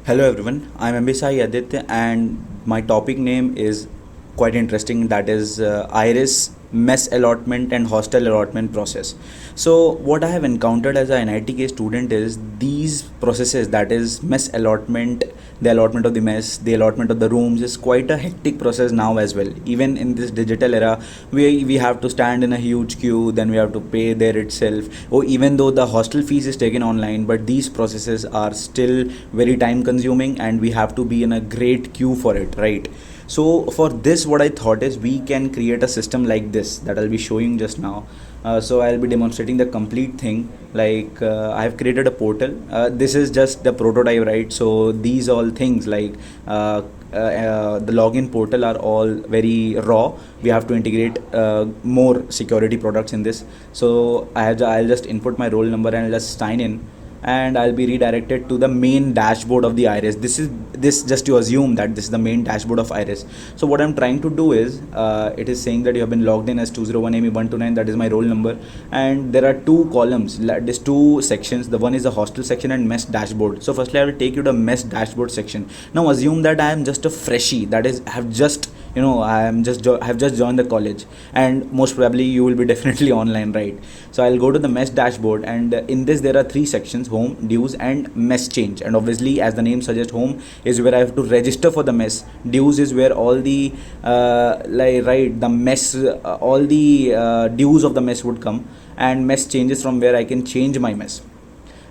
Hello everyone, I'm Ambisai Aditya and my topic name is quite interesting, that is Iris mess allotment and hostel allotment process. So what I have encountered as a NITK student is these processes, that is mess allotment, the allotment of the mess, the allotment of the rooms is quite a hectic process now as well. Even in this digital era, we have to stand in a huge queue, then we have to pay there itself. Or even though the hostel fees is taken online, but these processes are still very time consuming and we have to be in a great queue for it, right? So for this, what I thought is we can create a system like this that I'll be showing just now. So I'll be demonstrating the complete thing. Like I have created a portal. This is just the prototype, right? So these all things like the login portal are all very raw. We have to integrate more security products in this. So I'll just input my roll number and I'll just sign in, and I'll be redirected to the main dashboard of the Iris. This just to assume that this is the main dashboard of Iris. So what I'm trying to do is it is saying that you have been logged in as 201ME129, that is my roll number, and there are two columns, there's two sections. The one is the hostel section and mess dashboard. So firstly I will take you to mess dashboard section. Now assume that I am just a freshie, that is I have just have just joined the college, and most probably you will be definitely online, right? So I'll go to the mess dashboard, and in this there are three sections: home, dues, and mess change. And obviously, as the name suggests, home is where I have to register for the mess. Dues is where all the the mess, all the dues of the mess would come, and mess changes from where I can change my mess.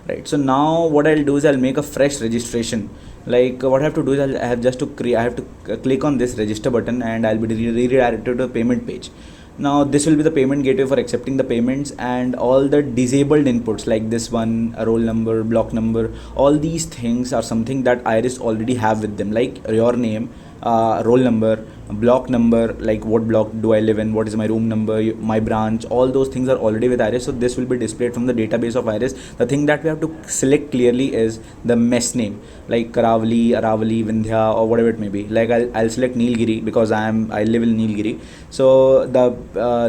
Right. So now what I'll do is I'll make a fresh registration. Like what I have to do is I have just to create. I have to click on this register button, and I'll be redirected to the payment page. Now this will be the payment gateway for accepting the payments, and all the disabled inputs like this one, a roll number, block number, all these things are something that Iris already have with them, like your name, roll number, block number, like what block do I live in, what is my room number, my branch, all those things are already with Iris. So this will be displayed from the database of Iris. The thing that we have to select clearly is the mess name, like Karavali, Aravali, Vindhya, or whatever it may be. Like I'll select Nilgiri because I live in Nilgiri. So the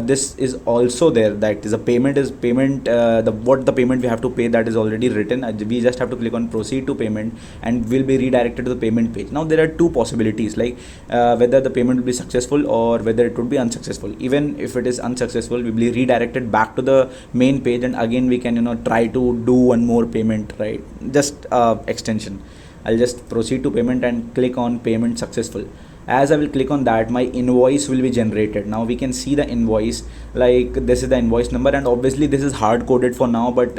this is also there, that is a payment, what the payment we have to pay, that is already written. We just have to click on proceed to payment and we'll be redirected to the payment page. Now there are two possibilities, like whether the payment will be successful or whether it would be unsuccessful. Even if it is unsuccessful, we will be redirected back to the main page, and again we can try to do one more payment, right? Just extension. I'll just proceed to payment and click on payment successful. As I will click on that, my invoice will be generated. Now we can see the invoice, like this is the invoice number, and obviously this is hard coded for now, but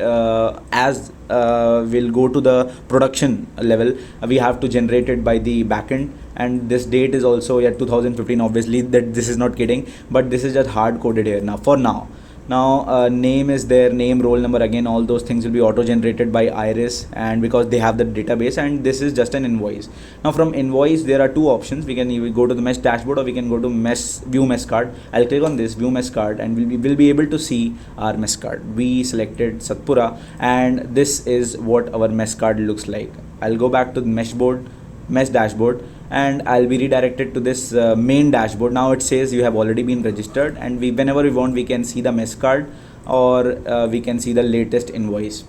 as we'll go to the production level, we have to generate it by the backend. And this date is also 2015, obviously that this is not kidding, but this is just hard coded here now for now. Now name is there, name, roll number, again all those things will be auto generated by Iris, and because they have the database, and this is just an invoice. Now from invoice there are two options. We can either go to the mess dashboard or we can go to view mess card. I'll click on this view mess card, and we'll be able to see our mess card. We selected Satpura, and this is what our mess card looks like. I'll go back to the mess dashboard, and I'll be redirected to this main dashboard. Now it says you have already been registered, and whenever we want, we can see the mess card, or we can see the latest invoice.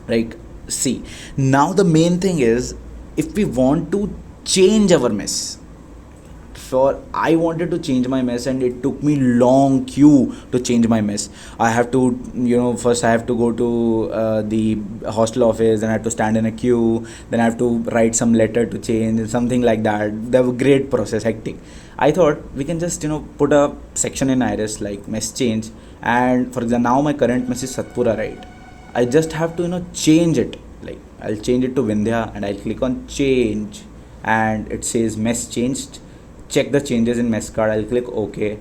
Like, see, now the main thing is, if we want to change our mess, I wanted to change my mess, and it took me long queue to change my mess. I have to first I have to go to the hostel office, then I have to stand in a queue, then I have to write some letter to change, something like that. The great process, hectic. I thought we can just put a section in Iris like mess change, and for example now my current mess is Satpura, right? I just have to change it. Like I'll change it to Vindhya, and I'll click on change, and it says mess changed. Check the changes in mess card. I'll click OK,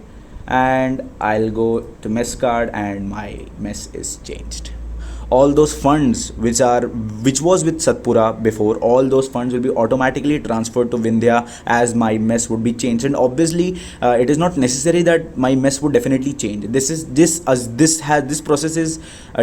and I'll go to mess card, and my mess is changed. All those funds which was with Satpura before, all those funds will be automatically transferred to Vindhya as my mess would be changed. And obviously it is not necessary that my mess would definitely change. This process is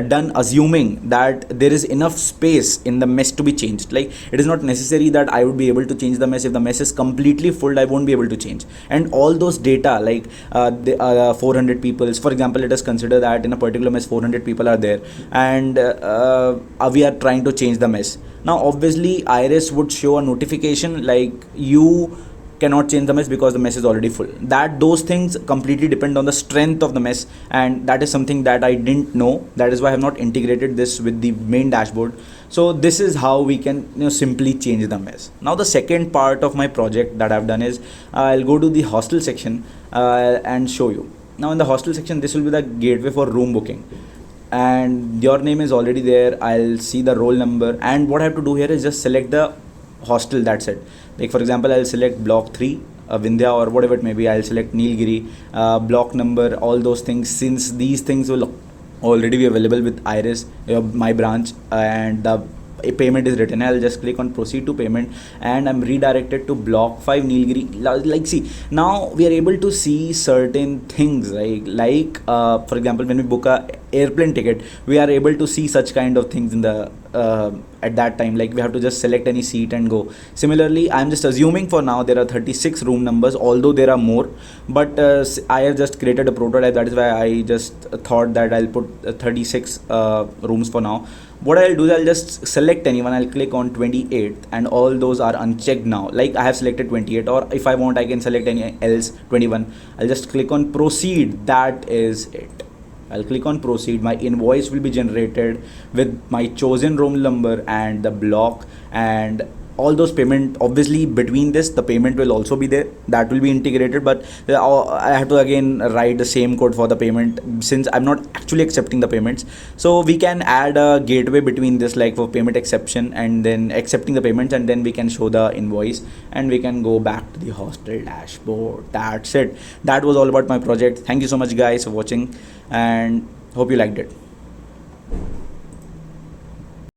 done assuming that there is enough space in the mess to be changed. Like it is not necessary that I would be able to change the mess. If the mess is completely full, I won't be able to change. And all those data, like the 400 people, for example, let us consider that in a particular mess 400 people are there, and we are trying to change the mess. Now obviously Iris would show a notification like you cannot change the mess because the mess is already full. That those things completely depend on the strength of the mess, and that is something that I didn't know. That is why I have not integrated this with the main dashboard. So this is how we can simply change the mess. Now the second part of my project that I've done is I'll go to the hostel section and show you. Now in the hostel section, this will be the gateway for room booking, and your name is already there. I'll see the roll number, and what I have to do here is just select the hostel. That's it. Like for example, I'll select block 3, Vindhya, or whatever it may be. I'll select Nilgiri, block number, all those things, since these things will already be available with Iris, my branch, and the a payment is written. I'll just click on proceed to payment, and I'm redirected to block 5 Nilgiri. Like see, now we are able to see certain things, right? Like for example, when we book a airplane ticket, we are able to see such kind of things in the at that time. Like we have to just select any seat and go. Similarly, I'm just assuming for now there are 36 room numbers, although there are more, but I have just created a prototype. That is why I just thought that I'll put 36 rooms for now. What I'll do is I'll just select anyone. I'll click on 28, and all those are unchecked now. Like I have selected 28, or if I want I can select any else 21. I'll just click on proceed. That is it. I'll click on proceed. My invoice will be generated with my chosen room number and the block, and all those payment. Obviously between this the payment will also be there, that will be integrated, but I have to again write the same code for the payment since I'm not actually accepting the payments. So we can add a gateway between this, like for payment exception and then accepting the payments, and then we can show the invoice and we can go back to the hostel dashboard. That's it. That was all about my project. Thank you so much guys for watching, and hope you liked it.